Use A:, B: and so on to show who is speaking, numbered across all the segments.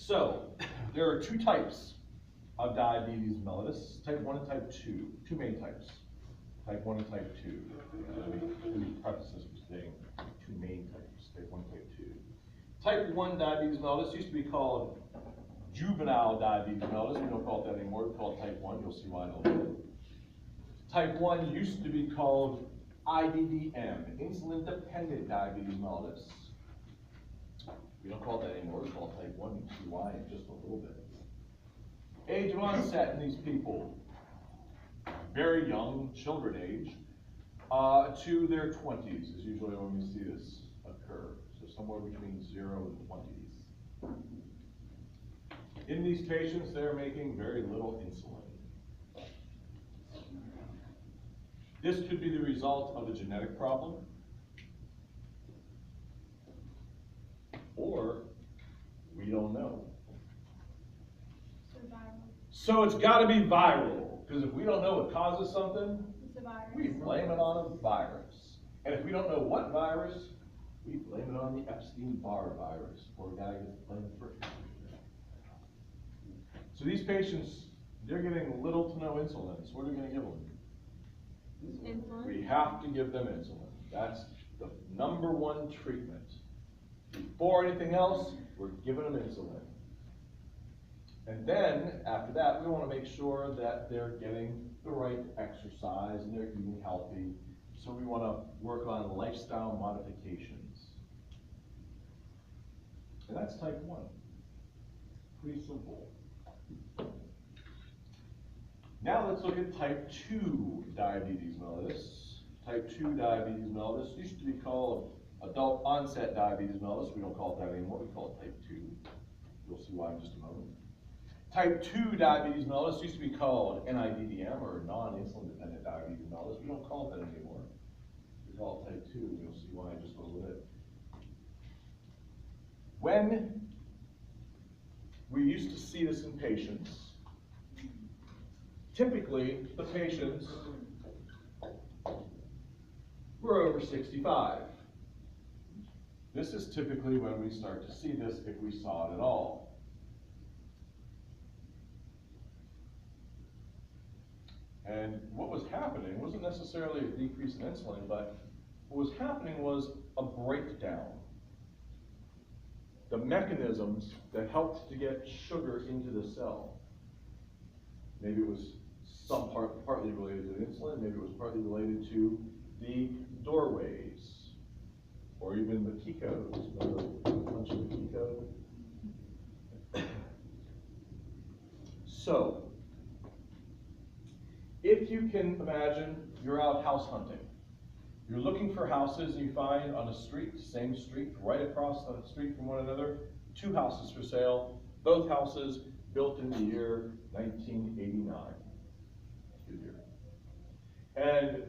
A: So, there are two types of diabetes mellitus, type 1 and type 2, two main types, type 1 and type 2. Let me preface this with saying two main types, type 1 and type 2. Type 1 diabetes mellitus used to be called juvenile diabetes mellitus. We don't call it that anymore, we call it type 1, you'll see why in a little bit. Type 1 used to be called IDDM, insulin-dependent diabetes mellitus. We don't call it that anymore, we call it type 1, you'll see why in just a little bit. Age of onset in these people, very young, children age, to their 20s is usually when we see this occur. So somewhere between 0 and 20s. In these patients, they're making very little insulin. This could be the result of a genetic problem, or we don't know. So it's got to be viral, because if we don't know what causes something, we blame it on a virus. And if we don't know what virus, we blame it on the Epstein-Barr virus. Poor guy gets blamed for it. So these patients, they're getting little to no insulin. So what are we going to give them? Insulin. We have to give them insulin. That's the #1 treatment. Before anything else, we're giving them insulin. And then, after that, we want to make sure that they're getting the right exercise and they're eating healthy. So we want to work on lifestyle modifications. And that's type 1. Pretty simple. Now let's look at type 2 diabetes mellitus. Type 2 diabetes mellitus used to be called adult onset diabetes mellitus. We don't call it that anymore, we call it type 2. You'll see why in just a moment. Type 2 diabetes mellitus used to be called NIDDM, or non-insulin dependent diabetes mellitus. We don't call it that anymore. We call it type 2, and you'll see why in just a little bit. When we used to see this in patients, typically the patients were over 65. This is typically when we start to see this, if we saw it at all. And what was happening wasn't necessarily a decrease in insulin, but what was happening was a breakdown. The mechanisms that helped to get sugar into the cell. Maybe it was partly related to insulin, maybe it was partly related to the doorways, or even the Kikos. Remember punching the Kiko? So, if you can imagine, you're out house hunting. You're looking for houses and you find on a street, same street, right across the street from one another, 2 houses for sale, both houses built in the year 1989. Good year. And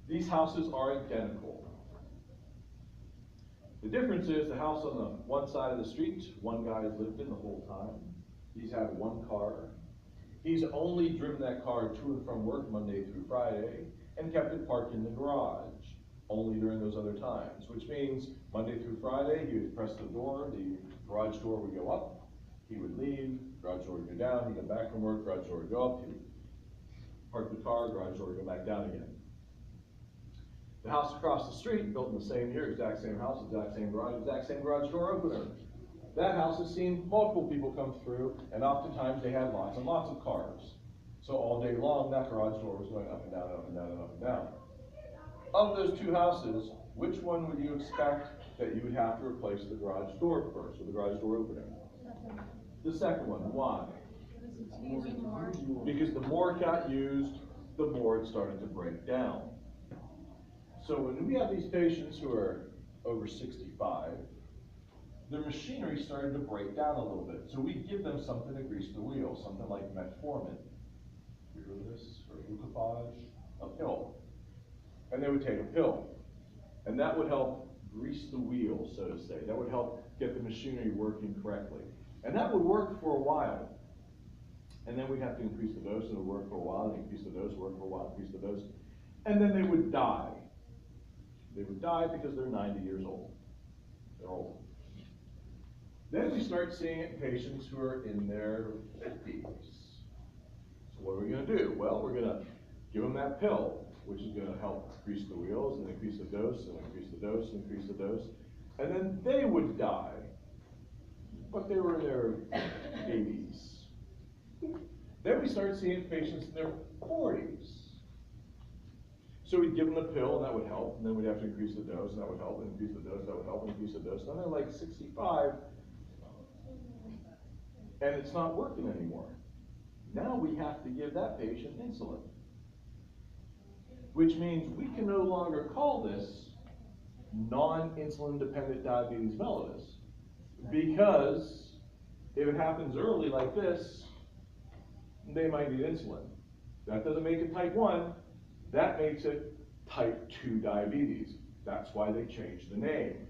A: these houses are identical. The difference is the house on the one side of the street, one guy has lived in the whole time. He's had 1 car. He's only driven that car to and from work Monday through Friday and kept it parked in the garage only during those other times, which means Monday through Friday, he would press the door, the garage door would go up, he would leave, garage door would go down, he'd come back from work, garage door would go up, he would park the car, garage door would go back down again. The house across the street, built in the same year, exact same house, exact same garage door opener. That house has seen multiple people come through, and oftentimes they had lots and lots of cars. So all day long, that garage door was going up and down, up and down, and up and down. Of those 2 houses, which one would you expect that you would have to replace the garage door first, or the garage door opener? The second one. Why? Because the more it got used, the more it started to break down. So when we have these patients who are over 65, their machinery started to break down a little bit. So we give them something to grease the wheel, something like metformin. You heard of this? Or glucophage? A pill. And they would take a pill. And that would help grease the wheel, so to say. That would help get the machinery working correctly. And that would work for a while. And then we'd have to increase the dose, and it would work for a while, and increase the dose, work for a while, increase the dose. And then they would die. They would die because they're 90 years old. They're old. Then we start seeing it in patients who are in their 50s. So what are we gonna do? Well, we're gonna give them that pill, which is gonna help increase the wheels and increase the dose and increase the dose and increase the dose. And then they would die, but they were in their 80s. Then we start seeing patients in their 40s. So we'd give them the pill and that would help, and then we'd have to increase the dose and that would help, and increase the dose, that would help, increase the dose. Then they're like 65, and it's not working anymore. Now we have to give that patient insulin, which means we can no longer call this non-insulin dependent diabetes mellitus, because if it happens early like this, they might need insulin. That doesn't make it type 1, that makes it type 2 diabetes. That's why they changed the name.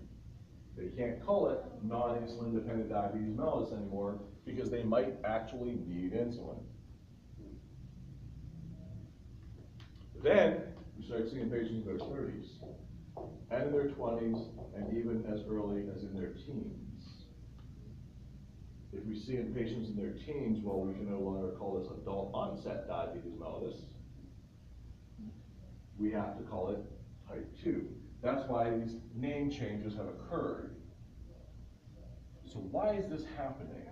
A: They can't call it non-insulin dependent diabetes mellitus anymore, because they might actually need insulin. Then we start seeing patients in their 30s, and in their 20s, and even as early as in their teens. If we see in patients in their teens, well, we can no longer call this adult onset diabetes mellitus. We have to call it type 2. That's why these name changes have occurred. So why is this happening?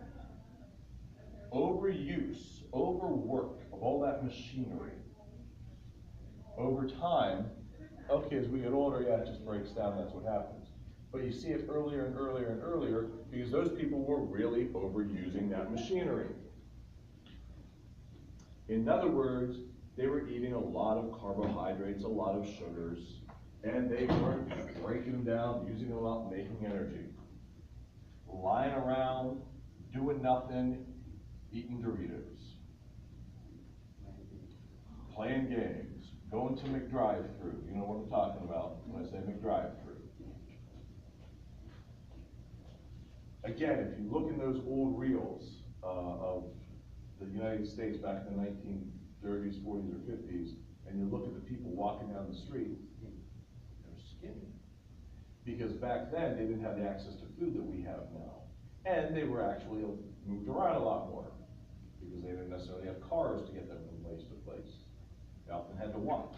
A: Overuse, overwork of all that machinery. Over time, okay, as we get older, yeah, it just breaks down, that's what happens. But you see it earlier and earlier and earlier, because those people were really overusing that machinery. In other words, they were eating a lot of carbohydrates, a lot of sugars, and they weren't breaking them down, using them up, making energy. Lying around, doing nothing, eating Doritos. Playing games, going to McDrive-thru. You know what I'm talking about when I say McDrive-thru. Again, if you look in those old reels of the United States back in the 1930s, 40s, or 50s, and you look at the people walking down the street, they're skinny. Because back then, they didn't have the access to food that we have now. And they were actually moved around a lot more, because they didn't necessarily have cars to get them from place to place. They often had to walk.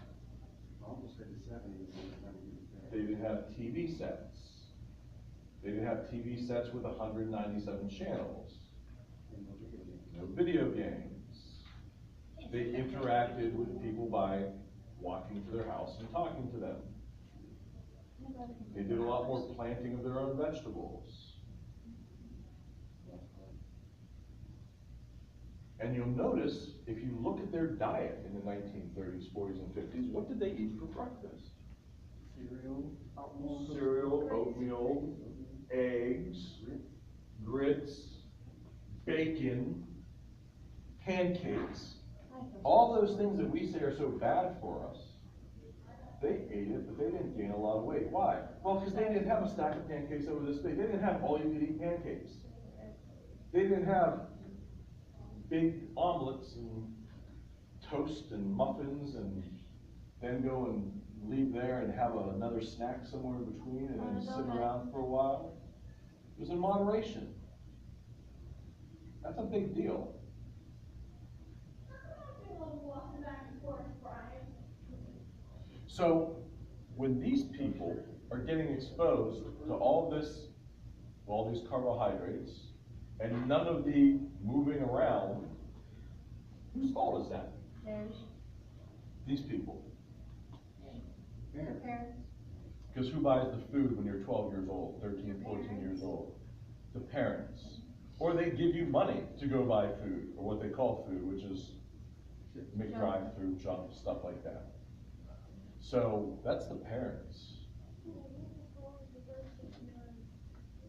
B: Almost in the 70s.
A: They didn't have TV sets. They didn't have TV sets with 197 channels. No video games. They interacted with people by walking to their house and talking to them. They did a lot more planting of their own vegetables. And you'll notice, if you look at their diet in the 1930s, 40s, and 50s, what did they eat for breakfast? Cereal, oatmeal, eggs, grits, bacon, pancakes. All those things that we say are so bad for us, they ate it, but they didn't gain a lot of weight. Why? Well, because they didn't have a stack of pancakes over this big. They didn't have all-you-could-eat pancakes. They didn't have big omelets and toast and muffins and then go and leave there and have another snack somewhere in between and then sit around for a while. It was in moderation. That's a big deal. So when these people are getting exposed to all these carbohydrates and none of the moving around, whose fault is that?
C: Theirs.
A: These people.
C: Their parents.
A: Because who buys the food when you're 12 years old, 13, 14 years old? The parents. Or they give you money to go buy food, or what they call food, which is McDrive-thru, junk, stuff like that. So that's the parents.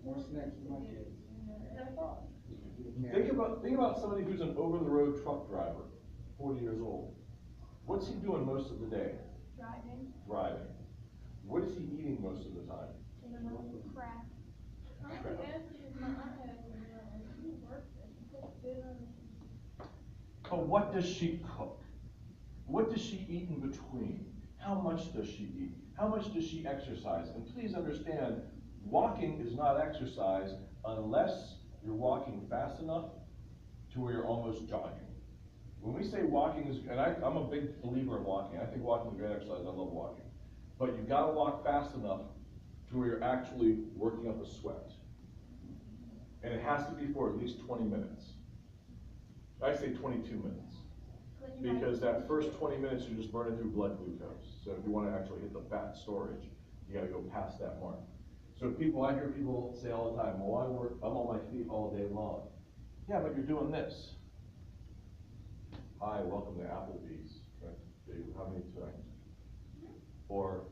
B: More snacks for my kids.
A: Think about somebody who's an over-the-road truck driver, 40 years old. What's he doing most of the day? Driving. What is he eating most of the time?
C: Crap.
A: But what does she cook? What does she eat in between? How much does she eat? How much does she exercise? And please understand, walking is not exercise unless you're walking fast enough to where you're almost jogging. When we say walking is, and I'm a big believer in walking. I think walking is a great exercise. I love walking. But you've got to walk fast enough to where you're actually working up a sweat. And it has to be for at least 20 minutes. I say 22 minutes. Because that first 20 minutes you're just burning through blood glucose. So if you want to actually hit the fat storage, you got to go past that mark. So I hear people say all the time, well, I'm on my feet all day long. Yeah, but you're doing this. Hi, welcome to Applebee's. Right? How many tonight? Or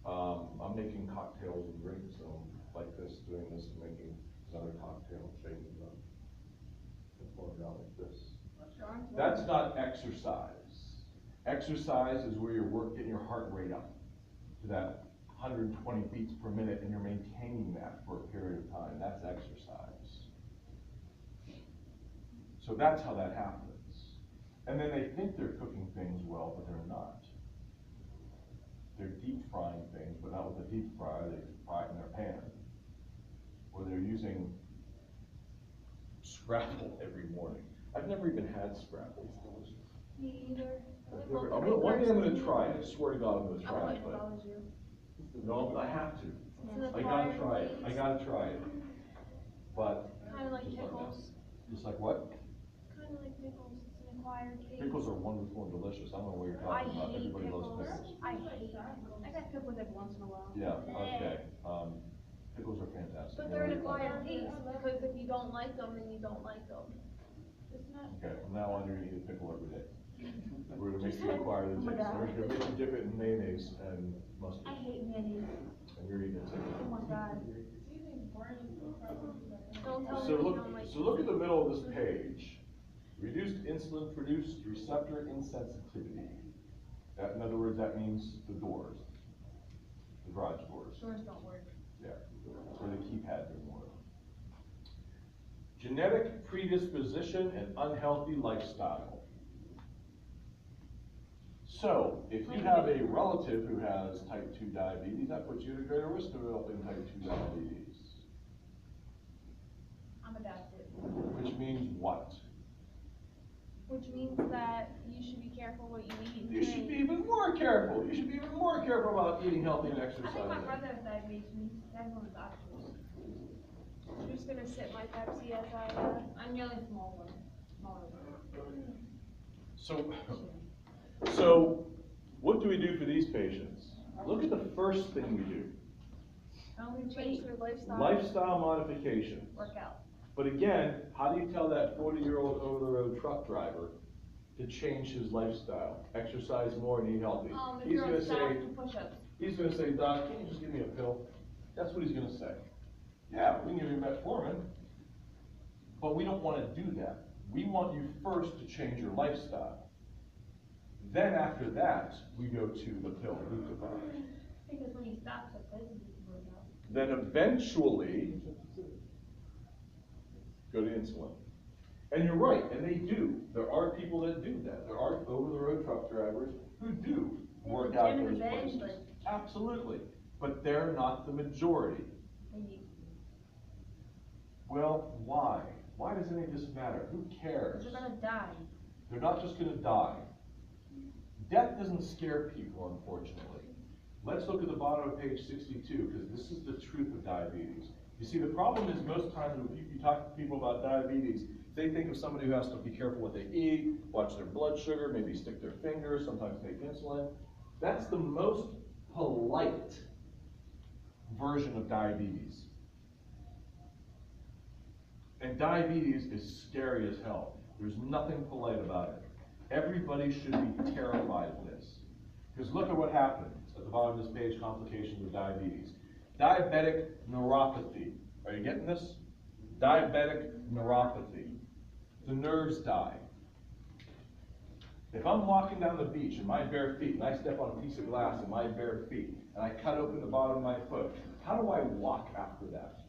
A: I'm making cocktails and drinks, so like this, doing this, and making another cocktail, changing them, and pouring it out like this. That's not exercise. Exercise is where you're getting your heart rate up to that 120 beats per minute, and you're maintaining that for a period of time. That's exercise. So that's how that happens. And then they think they're cooking things well, but they're not. They're deep frying things, but not with a deep fryer. They fry it in their pan. Or they're using Scrapple every morning. I've never even had Scrapple.
C: Me either.
A: One day I'm going to try it. I swear to God I'm going to try it. But
C: You.
A: no, I have to. I gotta try it. I gotta try it. But
C: Kind of like pickles.
A: Just like what?
C: Kind of like pickles. It's an acquired taste.
A: Pickles are wonderful and delicious. I don't know what you're
C: I
A: talking about.
C: hate
A: Everybody loves
C: pickles.
A: pickles.
C: I hate pickles. I got pickles every once in a while.
A: Yeah. Okay. Pickles are fantastic.
C: But they're an acquired taste because if you don't like them, then you don't like them. Isn't it?
A: Okay. From now on, you're gonna eat a pickle every day. We're gonna make you acquire the taste.
C: God.
A: We're gonna make you dip it in mayonnaise and mustard.
C: I hate mayonnaise.
A: And you're eating it too.
C: Oh my God. Don't tell me
A: So
C: you
A: look,
C: don't like
A: so look at the middle of this page. Reduced insulin produced receptor insensitivity. In other words, that means the doors, the garage doors.
C: Doors don't work.
A: Yeah, or the keypad didn't work. Genetic predisposition and unhealthy lifestyle. So, if you have a relative who has type 2 diabetes, that puts you at a greater risk of developing type 2 diabetes.
C: I'm adapted.
A: Which means what?
C: Which means that you should be careful what you eat.
A: You should be even more careful. You should be even more careful about eating healthy and
C: I think my
A: exercising.
C: brother has diabetes and he's had one of the doctors. I'm just gonna sip my Pepsi as I'm really small one. Smaller one.
A: So what do we do for these patients? Look at the first thing we do.
C: We change their lifestyle.
A: Lifestyle modifications.
C: Workout.
A: But again, how do you tell that 40-year-old over-the-road truck driver to change his lifestyle, exercise more and eat healthy?
C: If
A: He's
C: you're
A: gonna
C: on staff,
A: say,
C: do push-ups.
A: he's gonna say, Doc, can you just give me a pill? That's what he's gonna say. Yeah, we can give you metformin, but we don't wanna do that. We want you first to change your lifestyle. Then after that, we go to the pill, glucagon.
C: Because when he stops at places, he can work out.
A: Then eventually, go to insulin. And you're right, and they do. There are people that do that. There are over-the-road truck drivers who do work out those places. Absolutely, but they're not the majority. Well, why? Why does any of this matter? Who cares?
C: Because they're gonna die.
A: They're not just gonna die. Death doesn't scare people, unfortunately. Let's look at the bottom of page 62, because this is the truth of diabetes. You see, the problem is most times when you talk to people about diabetes, they think of somebody who has to be careful what they eat, watch their blood sugar, maybe stick their fingers, sometimes take insulin. That's the most polite version of diabetes. And diabetes is scary as hell. There's nothing polite about it. Everybody should be terrified of this. Because look at what happens at the bottom of this page, complications of diabetes. Diabetic neuropathy. Are you getting this? Diabetic neuropathy. The nerves die. If I'm walking down the beach in my bare feet, and I step on a piece of glass in my bare feet, and I cut open the bottom of my foot, how do I walk after that?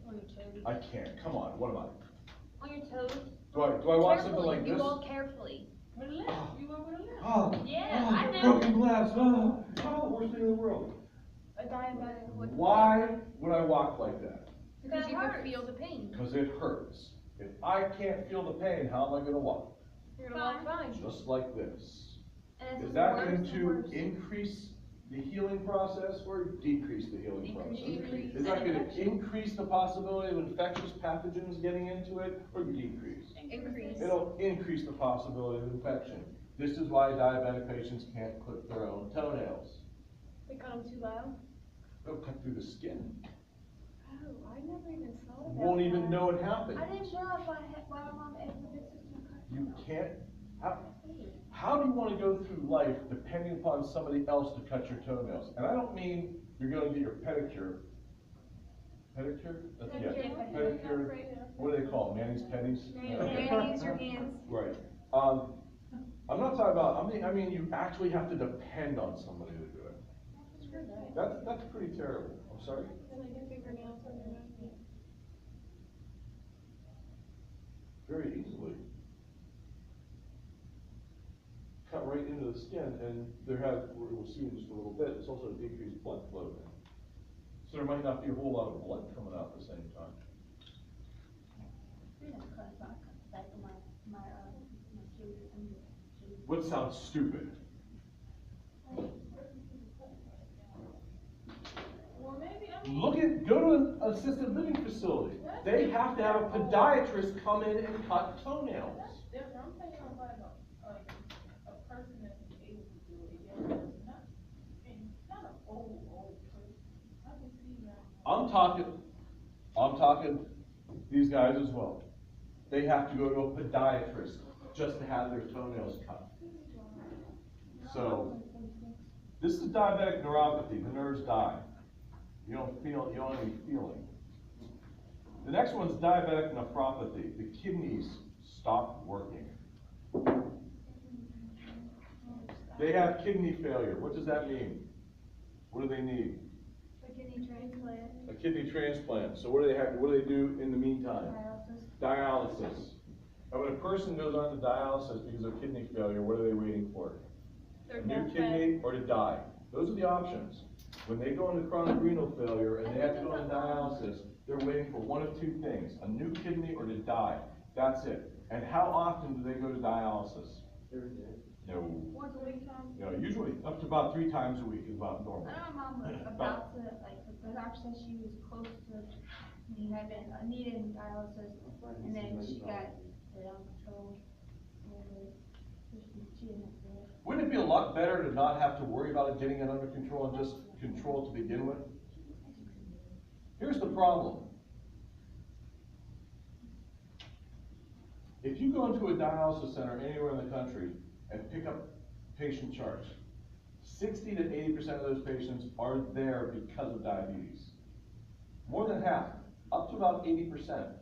C: On your toes.
A: I can't. Come on, what am I?
C: On your toes.
A: Do I walk
C: Carefully.
A: something like
C: You
A: this?
C: walk carefully.
B: With a limp. You walk with a limp.
A: Oh,
C: Yeah,
A: oh,
C: I know.
A: broken glass. Oh, worst thing in the world.
C: A diabetic would.
A: Why would I walk like that?
C: Because you
D: That
C: can feel the pain.
A: Because it hurts. If I can't feel the pain, how am I gonna walk?
C: You're gonna walk fine.
A: Just like this.
C: And
A: Is
C: it's
A: that
C: worse
A: going
C: and
A: to
C: worse.
A: increase the healing process or decrease the healing process?
C: Decrease.
A: Is that gonna increase the possibility of infectious pathogens getting into it or decrease?
C: Increase.
A: It'll increase the possibility of infection. This is why diabetic patients can't clip their own toenails.
C: They cut them too low.
A: They'll cut through the skin.
C: Oh, I never even thought about that.
A: Won't even know it happened.
C: I didn't realize why I'm on the edge of this system cut.
A: You can't, how do you wanna go through life depending upon somebody else to cut your toenails? And I don't mean you're gonna get your pedicure. Pedicure? That's, yeah, pedicure, what do they call them, Manny's petties?
C: Use your hands.
A: Right, I'm not talking about, I mean you actually have to depend on somebody to do it.
C: Screw that.
A: That's pretty terrible, I'm sorry?
C: Like your fingernails on your nose.
A: Very easily. Cut right into the skin, and we'll see in just a little bit, it's also a decreased blood flow there. So there might not be a whole lot of blood coming out at the same time. What sounds stupid?
C: Well, maybe, I mean.
A: Go to an assisted living facility. They have to have a podiatrist come in and cut toenails.
E: That's different, I'm thinking of like a person that's able to do it, yeah, not an old person, I can see that.
A: I'm talking these guys as well. They have to go to a podiatrist just to have their toenails cut. So, this is diabetic neuropathy, the nerves die. You don't have any feeling. The next one's diabetic nephropathy, the kidneys stop working. They have kidney failure, what does that mean? What do they need?
C: A kidney transplant.
A: A kidney transplant. So what do they do in the meantime? Dialysis. And when a person goes on to dialysis because of kidney failure, what are they waiting for? A new kidney or to die? Those are the options. When they go into chronic renal failure and they have to go on dialysis, they're waiting for one of two things, a new kidney or to die. That's it. And how often do they go to dialysis?
B: Every day.
A: No.
C: Once a week.
A: Usually up to about 3 times a week is about normal.
C: I know my mom was about to, like, the doctor said she was close to needing dialysis, and then she got it under control. She didn't have to do it.
A: Wouldn't it be a lot better to not have to worry about it getting it under control and just control it to begin with? Here's the problem. If you go into a dialysis center anywhere in the country and pick up patient charts, 60 to 80% of those patients are there because of diabetes. More than half, up to about 80%.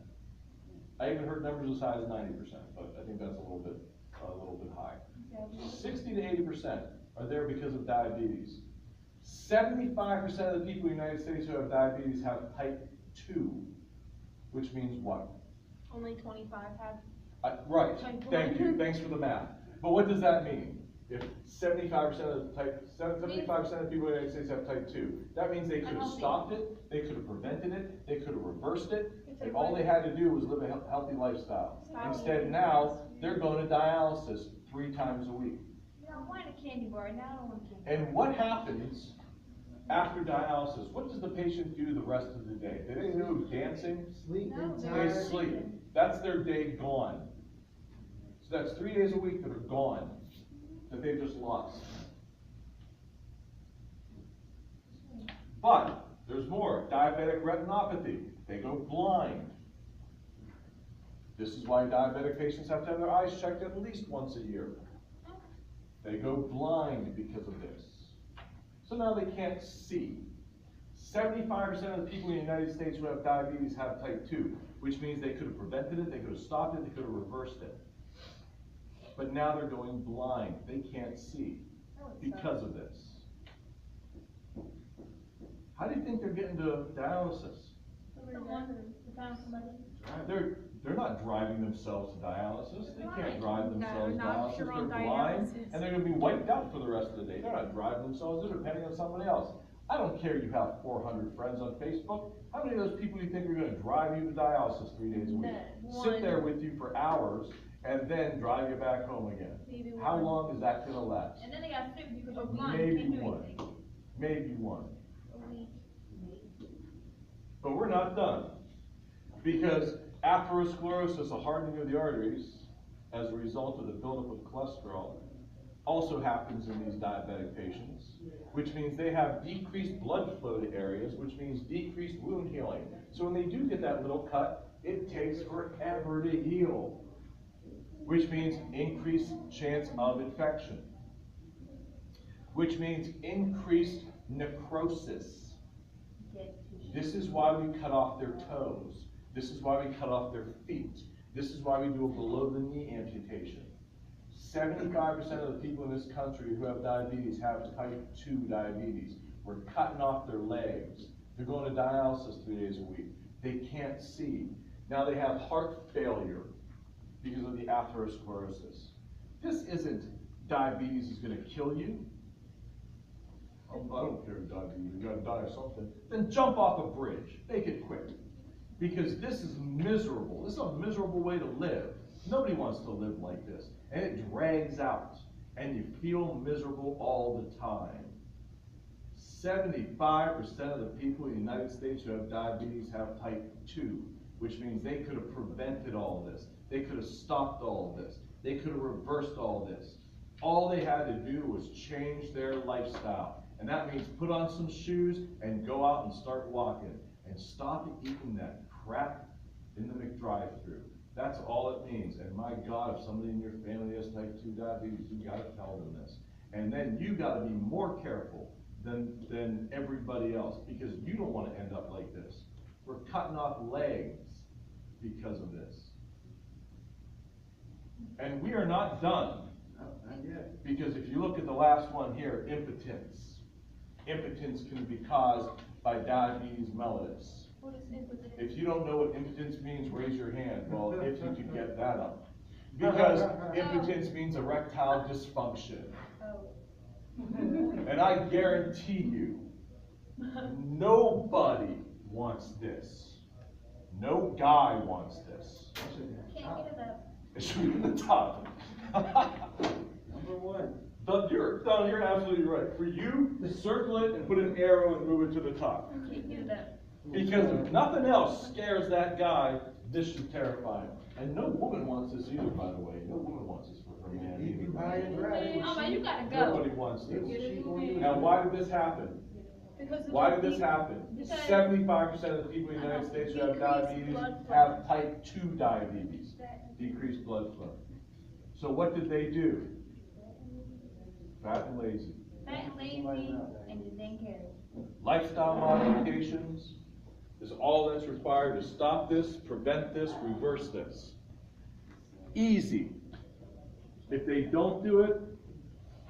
A: I even heard numbers as high as 90%, but I think that's a little bit high. 60 to 80% are there because of diabetes. 75% of the people in the United States who have diabetes have type 2, which means what?
C: Only 25 have.
A: Right, thank you, thanks for the math. But what does that mean? If 75% of the people in the United States have type 2, that means they could have stopped it, they could have prevented it, they could have reversed it, and all they had to do was live a healthy lifestyle. Instead now, they're going to dialysis 3 times a week.
C: Yeah, I wanted a candy bar, now I don't want a candy bar.
A: And what happens after dialysis? What does the patient do the rest of the day? Do they do dancing?
B: Sleep.
C: No,
A: They sleep. That's their day gone. So that's 3 days a week that are gone, that they've just lost. But there's more. Diabetic retinopathy. They go blind. This is why diabetic patients have to have their eyes checked at least once a year. They go blind because of this. So now they can't see. 75% of the people in the United States who have diabetes have type 2, which means they could have prevented it, they could have stopped it, they could have reversed it. But now they're going blind. They can't see because of this. How do you think they're getting to dialysis? They're not driving themselves to dialysis. They can't drive themselves to dialysis. They're blind, and they're going to be wiped out for the rest of the day. They're not driving themselves. They're depending on somebody else. I don't care you have 400 friends on Facebook. How many of those people do you think are gonna drive you to dialysis 3 days a week?
C: None.
A: Sit there with you for hours and then drive you back home again.
C: Maybe
A: How
C: one.
A: long is that gonna last?
E: And then they got sick because
C: A
E: you're
C: week.
E: blind,
A: Maybe
E: can't do
A: one.
E: anything.
A: Maybe one.
C: A week.
A: But we're not done. Because atherosclerosis, a hardening of the arteries, as a result of the buildup of cholesterol, also happens in these diabetic patients, which means they have decreased blood flow to areas, which means decreased wound healing. So when they do get that little cut, it takes forever to heal, which means increased chance of infection, which means increased necrosis. This is why we cut off their toes. This is why we cut off their feet. This is why we do a below-the-knee amputation. 75% of the people in this country who have diabetes have type 2 diabetes. We're cutting off their legs. They're going to dialysis 3 days a week. They can't see. Now they have heart failure because of the atherosclerosis. This isn't diabetes is going to kill you. I don't care if diabetes, you gotta die of something. Then jump off a bridge, make it quick. Because this is miserable, this is a miserable way to live. Nobody wants to live like this. And it drags out, and you feel miserable all the time. 75% of the people in the United States who have diabetes have type 2, which means they could have prevented all this. They could have stopped all of this. They could have reversed all this. All they had to do was change their lifestyle. And that means put on some shoes and go out and start walking. And stop eating that crap in the McDrive-thru. That's all it means. And my God, if somebody in your family has type 2 diabetes, you gotta tell them this. And then you gotta be more careful than everybody else, because you don't wanna end up like this. We're cutting off legs because of this. And we are not done.
B: Not yet.
A: Because if you look at the last one here, impotence. Impotence can be caused by diabetes mellitus.
C: What is impotence?
A: If you don't know what impotence means, raise your hand. Well, if you could get that up. Because impotence means erectile dysfunction.
C: Oh.
A: And I guarantee you, nobody wants this. No guy wants this.
C: Can't get it up.
A: It should be at the top.
B: Number one.
A: You're absolutely right. For you, circle it and put an arrow and move it to the top.
C: Can't get it up.
A: Because if nothing else scares that guy, this should terrify him. And no woman wants this either, by the way. No woman wants this for her man
B: If you
A: either.
B: high and dry,
E: Oh, man, you gotta go.
A: Nobody wants this.
B: she gonna do
A: Now,
B: it.
A: why did this happen?
C: Because of
A: Why
C: the
A: did this happen?
C: because-
A: 75% of the people in the United States who have
C: Decreased
A: diabetes
C: blood flow.
A: have type 2 diabetes. Decreased blood flow. So what did they do? Fat and lazy.
C: Fat and lazy and just didn't care.
A: Lifestyle modifications is all that's required to stop this, prevent this, reverse this. Easy. If they don't do it,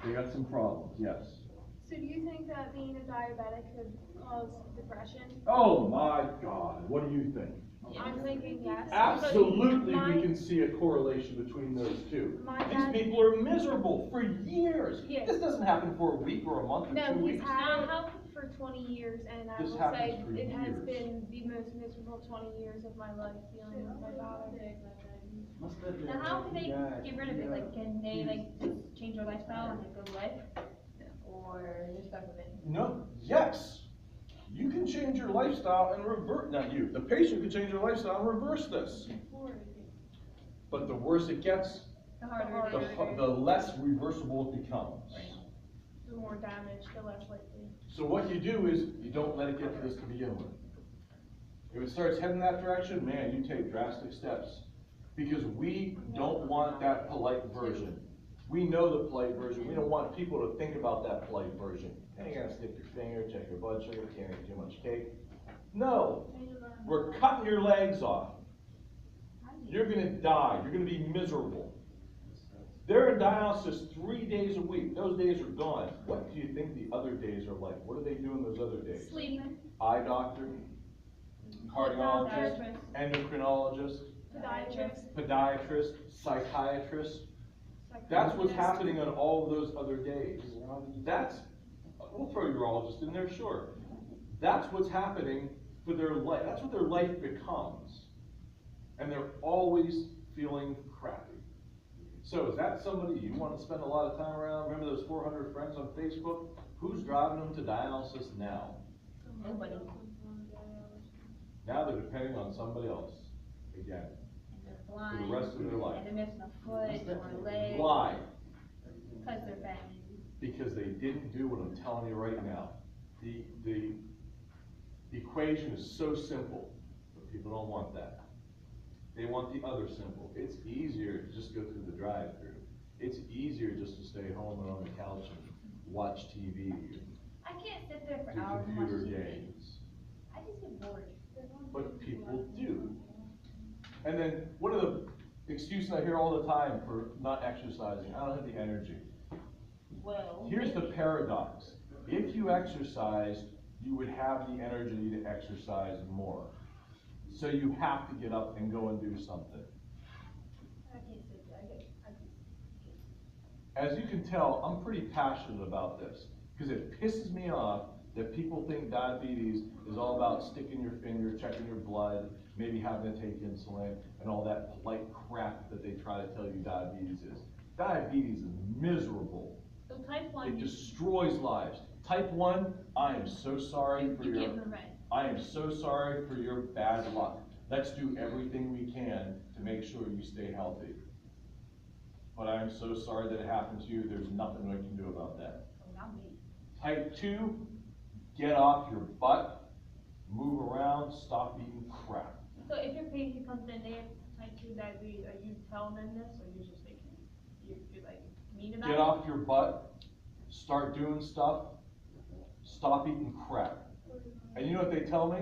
A: they got some problems, yes.
C: So do you think that being a diabetic could cause depression?
A: Oh my God, what do you think?
C: I'm thinking yes.
A: Absolutely,
C: My-
A: we can see a correlation between those two.
C: My
A: These
C: dad-
A: people are miserable for years.
C: Yeah.
A: This doesn't happen for a week or a month or
C: No,
A: 2
C: he's
A: weeks.
C: had it for 20 years, and I
A: This
C: will
A: happens
C: say
A: for
C: it has
A: years.
C: been the most miserable 20 years of my life dealing with my father.
B: Must have been
D: Now, how can they
B: guy.
D: get rid of it? Like, can they just change their lifestyle and it goes away? Or they're stuck with it?
A: No, yes. You can change your lifestyle and revert, not you, the patient can change their lifestyle and reverse this. But the worse it gets,
D: The harder it is.
A: the less reversible it becomes.
C: The more damage, the less likely.
A: So what you do is, you don't let it get to this to begin with. If it starts heading that direction, man, you take drastic steps. Because we don't want that polite version. We know the polite version. We don't want people to think about that polite version. Hey, you gotta stick your finger, check your blood sugar, can't eat too much cake. No, we're cutting your legs off. You're gonna die, you're gonna be miserable. They're in dialysis 3 days a week. Those days are gone. What do you think the other days are like? What are they doing those other days?
D: Sleeping.
A: Eye doctor, cardiologist,
D: Podiatrist.
A: endocrinologist,
C: Podiatrist.
A: podiatrist, psychiatrist. That's what's happening on all of those other days. That's we'll throw urologist in there, sure. That's what's happening for their life. That's what their life becomes. And they're always feeling crappy. So is that somebody you want to spend a lot of time around? Remember those 400 friends on Facebook? Who's driving them to dialysis now?
D: Nobody.
A: Now they're depending on somebody else again
D: And they're
A: for
D: blind.
A: the rest of their life.
D: And they're missing a foot or a leg.
A: Why?
D: Because they're fat.
A: Because they didn't do what I'm telling you right now. The equation is so simple, but people don't want that. They want the other simple. It's easier to just go through the drive-through. It's easier just to stay home and on the couch and watch TV.
D: I can't sit there for
A: Do
D: hours and watch
A: computer
D: TV.
A: games.
D: I just get bored.
A: But people do. And then one of the excuses I hear all the time for not exercising, I don't have the energy.
D: Well.
A: Here's the paradox. If you exercised, you would have the energy to exercise more. So you have to get up and go and do something.
D: I can't sit there. I just.
A: As you can tell, I'm pretty passionate about this because it pisses me off that people think diabetes is all about sticking your finger, checking your blood, maybe having to take insulin, and all that polite crap that they try to tell you diabetes is. Diabetes is miserable.
D: So type 1,
A: It destroys lives. Type 1, I am so sorry for
D: you
A: your,
D: can't prevent.
A: I am so sorry for your bad luck. Let's do everything we can to make sure you stay healthy. But I am so sorry that it happened to you. There's nothing we can do about that.
D: Oh, not me.
A: Type 2, get off your butt, move around, stop eating crap.
D: So if your patient comes in, they have type 2 diabetes, are you telling them this, or you're just thinking, you're like mean about it?
A: Get off your butt, start doing stuff, stop eating crap. And you know what they tell me?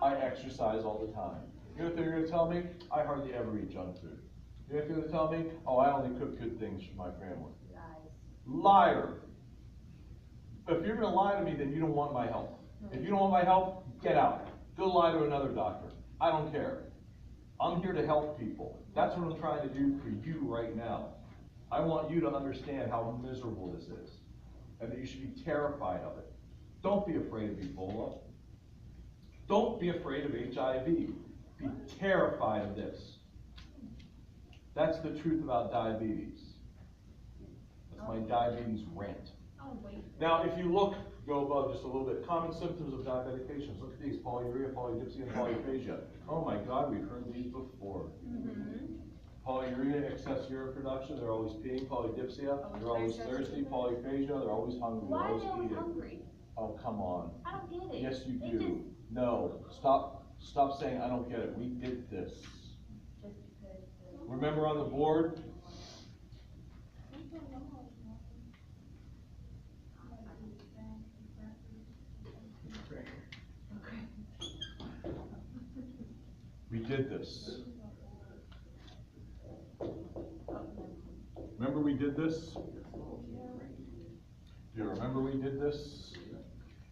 A: I exercise all the time. You know what they're gonna tell me? I hardly ever eat junk food. You know what they're gonna tell me? Oh, I only cook good things for my family.
D: Lies.
A: Liar. If you're gonna lie to me, then you don't want my help. If you don't want my help, get out. Go lie to another doctor. I don't care. I'm here to help people. That's what I'm trying to do for you right now. I want you to understand how miserable this is, and that you should be terrified of it. Don't be afraid of Ebola. Don't be afraid of HIV. Be terrified of this. That's the truth about diabetes. That's my diabetes rant.
D: Oh, wait.
A: Now, if you look, go above just a little bit, common symptoms of diabetic patients. Look at these, polyuria, polydipsia, and polyphagia. Oh my God, we've heard these before.
D: Mm-hmm.
A: Polyuria, excess urine production, they're always peeing. Polydipsia, they're always thirsty. Polyphagia, they're always hungry, they're
D: Why are
A: always
D: they always
A: eating.
D: hungry?
A: Oh, come on.
D: I don't get it.
A: Yes, you
D: They
A: do. No, stop saying I don't get it. We did this.
D: Just because.
A: Remember on the board? We did this. Remember we did this? Do you remember we did this?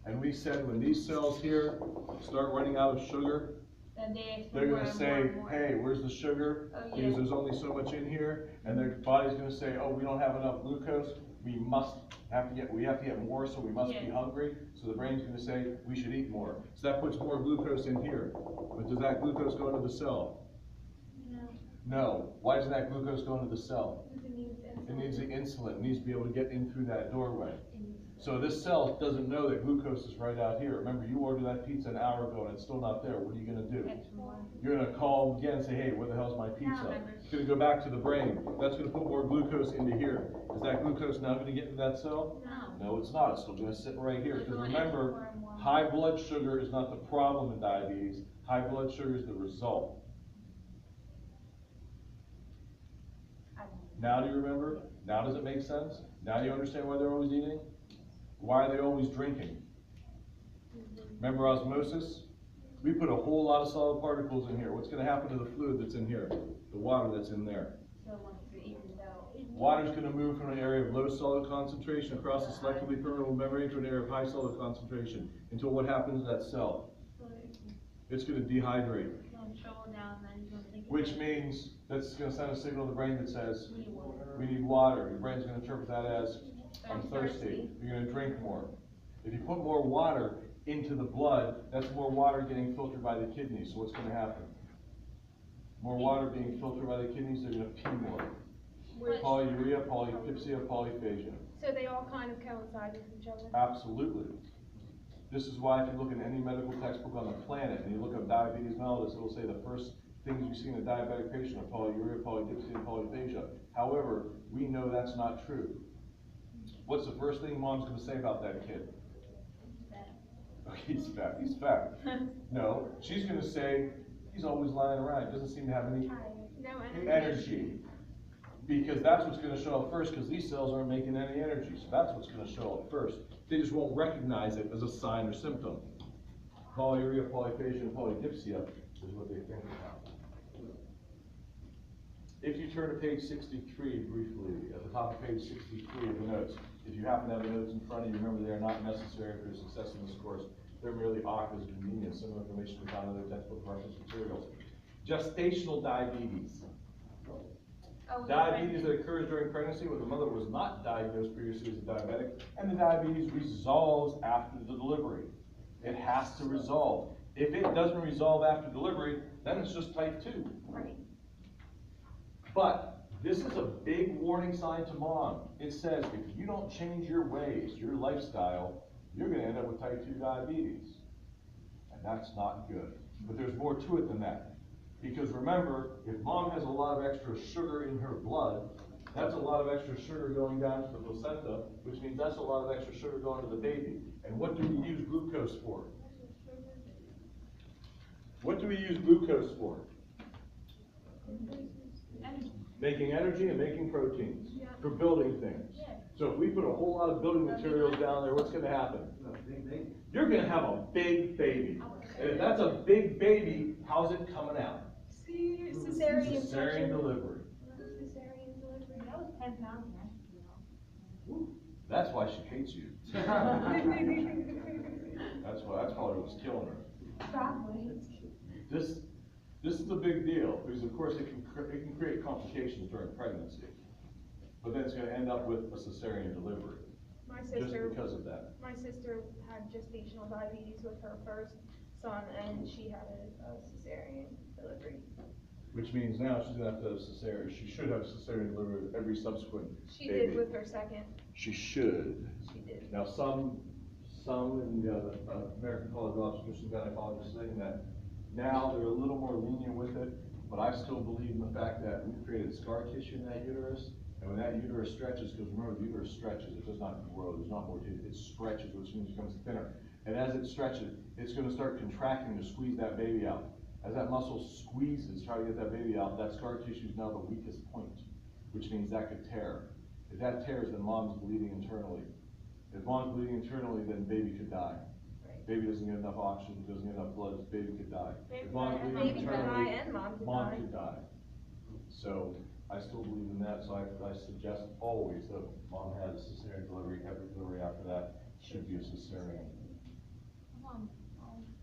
A: And we said when these cells here start running out of sugar,
D: Then they
A: they're
D: more
A: gonna
D: and
A: say,
D: more and more.
A: hey, where's the sugar?
D: Oh, yeah.
A: Because there's only so much in here, and their body's gonna say, oh, we don't have enough glucose, we have to get more, so we must be
D: Yeah.
A: hungry. So the brain's gonna say, we should eat more. So that puts more glucose in here. But does that glucose go into the cell?
D: No.
A: No. Why doesn't that glucose go into the cell?
D: Because it needs insulin.
A: It needs the insulin, it needs to be able to get in through that doorway. So this cell doesn't know that glucose is right out here. Remember, you ordered that pizza an hour ago and it's still not there. What are you gonna do?
D: Extra more.
A: You're gonna call again and say, hey, where the hell's my pizza?
D: remember.
A: It's gonna go back to the brain. That's gonna put more glucose into here. Is that glucose now gonna get into that cell?
D: No.
A: No, it's not. It's still gonna sit right here.
D: It's
A: Because
D: going
A: remember,
D: more and more.
A: high blood sugar is not the problem in diabetes. High blood sugar is the result.
D: I don't know.
A: Now do you remember? Now does it make sense? Now you understand why they're always eating? Why are they always drinking? Remember osmosis? We put a whole lot of solid particles in here. What's gonna happen to the fluid that's in here? The water that's in there?
D: So once you're eating out.
A: Water's gonna move from an area of low solid concentration across the selectively permeable membrane to an area of high solid concentration until what happens to that cell? It's gonna dehydrate,
D: Shovel down, then you're gonna think.
A: which means that's gonna send a signal to the brain that says,
D: We need water.
A: we need water. Your brain's gonna interpret that as, I'm thirsty. You're gonna drink more. If you put more water into the blood, that's more water getting filtered by the kidneys, so what's gonna happen? More water being filtered by the kidneys, they're gonna pee more. Polyuria, polypepsia, polyphagia.
C: So they all kind of coincide with each other?
A: Absolutely. This is why if you look in any medical textbook on the planet and you look up diabetes mellitus, it'll say the first things you see in a diabetic patient are polyuria, polydipsia, and polyphagia. However, we know that's not true. What's the first thing mom's gonna say about that kid? Oh, he's fat, he's fat. No, she's gonna say, he's always lying around, doesn't seem to have any
C: No energy.
A: energy. Because that's what's gonna show up first, because these cells aren't making any energy, so that's what's gonna show up first. They just won't recognize it as a sign or symptom. Polyuria, polyphagia, and polydipsia is what they think about. If you turn to page 63 briefly, at the top of page 63 of the notes, if you happen to have the notes in front of you, remember they are not necessary for your success in this course. They're merely offers of convenience. Some information we found in other textbook reference materials. Gestational diabetes.
C: Oh,
A: Diabetes that occurs during pregnancy when the mother was not diagnosed previously as a diabetic, and the diabetes resolves after the delivery. It has to resolve. If it doesn't resolve after delivery, then it's just type 2.
C: Right.
A: But this is a big warning sign to mom. It says if you don't change your ways, your lifestyle, you're gonna end up with type 2 diabetes. And that's not good. But there's more to it than that. Because remember, if mom has a lot of extra sugar in her blood, that's a lot of extra sugar going down to the placenta, which means that's a lot of extra sugar going to the baby. And what do we use glucose for? What do we use glucose for? Making energy and making proteins for building things. So if we put a whole lot of building materials down there, what's gonna happen? You're gonna have a big baby. And if that's a big baby, how's it coming out?
C: Cesarean section.
A: Delivery.
C: Cesarean delivery.
D: That was 10 pounds, man.
A: That's why she hates you. That's probably what's killing her.
C: Probably.
A: This is a big deal, because of course it can create complications during pregnancy. But then it's gonna end up with a cesarean delivery,
C: My
A: just
C: sister,
A: because of that.
C: my sister had gestational diabetes with her first son, and she had a cesarean delivery.
A: Which means now she's gonna have to have cesarean, she should have cesarean delivery with every subsequent
C: She
A: baby.
C: did with her second.
A: She should.
C: She did.
A: Now, some in the American College of Obstetricians and Gynecologists saying that now they're a little more lenient with it, but I still believe in the fact that we've created scar tissue in that uterus, and when that uterus stretches, because remember the uterus stretches, it does not grow, there's not more tissue, it stretches, which means it becomes thinner. And as it stretches, it's gonna start contracting to squeeze that baby out. As that muscle squeezes, trying to get that baby out, that scar tissue is now the weakest point, which means that could tear. If that tears, then mom's bleeding internally. If mom's bleeding internally, then baby could die.
C: Right.
A: Baby doesn't get enough oxygen, doesn't get enough blood, baby could die.
C: Baby
A: If mom's
C: could die,
A: bleeding
C: baby could
A: internally,
C: die, and mom could
A: mom
C: die.
A: could die. So I still believe in that, so I suggest always that mom has a cesarean delivery, every delivery after that should be a cesarean.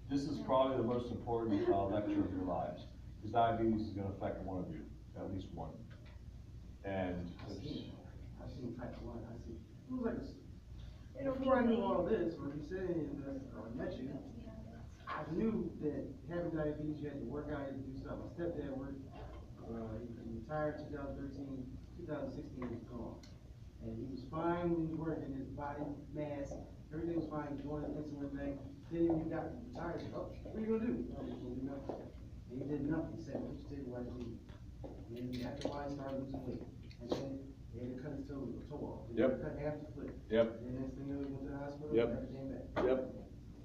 A: This is probably the most important lecture of your lives, because diabetes is gonna affect one of you, at least one. And
B: I seen type 1, I see. It was like,
C: It'll be
B: before I knew
C: me.
B: all this, when you said any of this, or met you, I knew that having diabetes, you had to work out, you had to do something. My stepdad worked, he retired 2013, 2016 he was gone. And he was fine when he was working, his body mass, everything was fine, he was going to insulin thing. Then he got retired, he said, oh, what are you gonna do? No, he's gonna do nothing. And he did nothing, he said, what you did, why did you? And then after a while, he started losing weight. And then he had to cut his toe off. He had to cut half the foot.
A: Yep.
B: And next thing you know, he went to the hospital,
A: Yep.
B: and everything back.
A: Yep.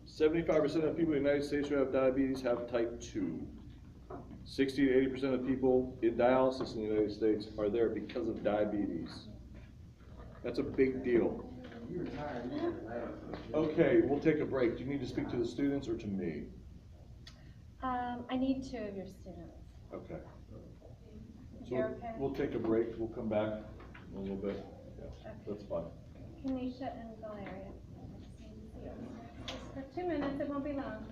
A: 75% of people in the United States who have diabetes have type 2. 60 to 80% of people in dialysis in the United States are there because of diabetes. That's a big deal.
B: You retired, you were relaxed.
A: Okay, we'll take a break. Do you need to speak to the students or to me?
F: I need 2 of your students.
A: Okay.
F: You're
A: So
F: okay?
A: we'll take a break. We'll come back in a little bit. Yeah, that's fine.
F: Kanisha and Valeria. Just for 2 minutes, it won't be long.